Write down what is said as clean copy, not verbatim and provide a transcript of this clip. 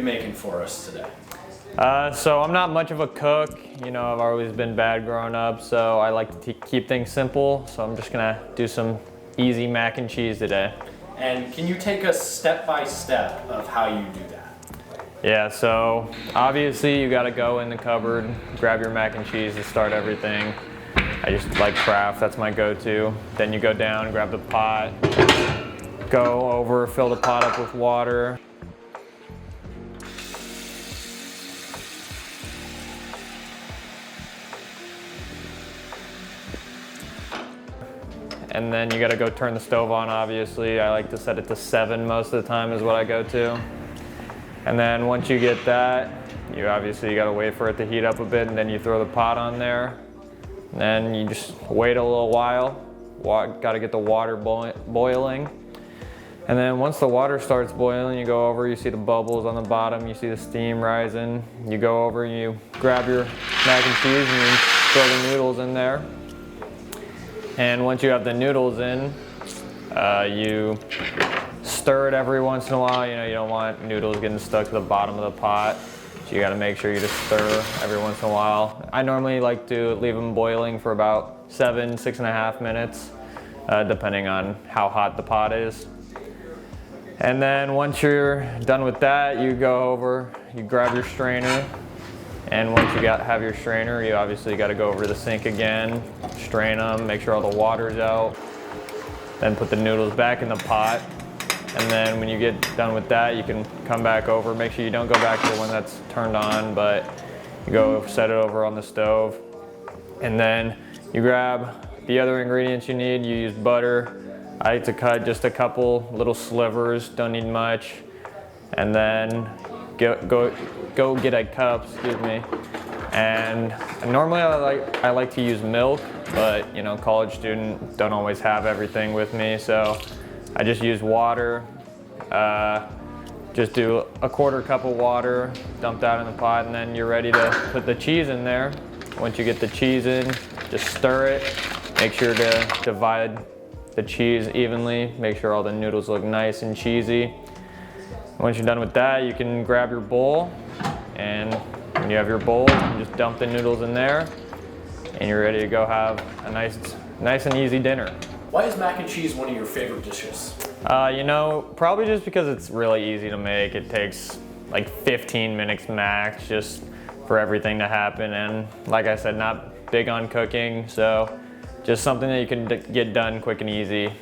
making for us today? So I'm not much of a cook. You know, I've always been bad growing up, so I like to keep things simple. So I'm just gonna do some easy mac and cheese today. And can you take us step by step of how you do that? Yeah, so obviously you gotta go in the cupboard, grab your mac and cheese to start everything. I just like Kraft, that's my go-to. Then you go down, grab the pot, go over, fill the pot up with water. And then you gotta go turn the stove on, obviously. I like to set it to 7 most of the time is what I go to. And then once you get that, you gotta wait for it to heat up a bit, and then you throw the pot on there. And then you just wait a little while. Gotta get the water boiling. And then once the water starts boiling, you go over, you see the bubbles on the bottom, you see the steam rising. You go over, you grab your mac and cheese and you throw the noodles in there. And once you have the noodles in, you stir it every once in a while. You know, you don't want noodles getting stuck to the bottom of the pot. So you gotta make sure you just stir every once in a while. I normally like to leave them boiling for about 6.5 minutes, depending on how hot the pot is. And then once you're done with that, you go over, you grab your strainer. And once you have your strainer, you obviously gotta go over to the sink again, strain them, make sure all the water's out. Then put the noodles back in the pot. And then when you get done with that, you can come back over. Make sure you don't go back to the one that's turned on, but you go set it over on the stove. And then you grab the other ingredients you need. You use butter. I like to cut just a couple little slivers, don't need much. And then go get a cup, excuse me. And normally I like to use milk, but you know, college student, don't always have everything with me, so I just use water. Just do a 1/4 cup of water, dump that in the pot, and then you're ready to put the cheese in there. Once you get the cheese in, just stir it. Make sure to divide the cheese evenly. Make sure all the noodles look nice and cheesy. Once you're done with that, you can grab your bowl, and when you have your bowl, you just dump the noodles in there, and you're ready to go have a nice and easy dinner. Why is mac and cheese one of your favorite dishes? You know, probably just because it's really easy to make. It takes like 15 minutes max just for everything to happen, and like I said, not big on cooking, so just something that you can get done quick and easy.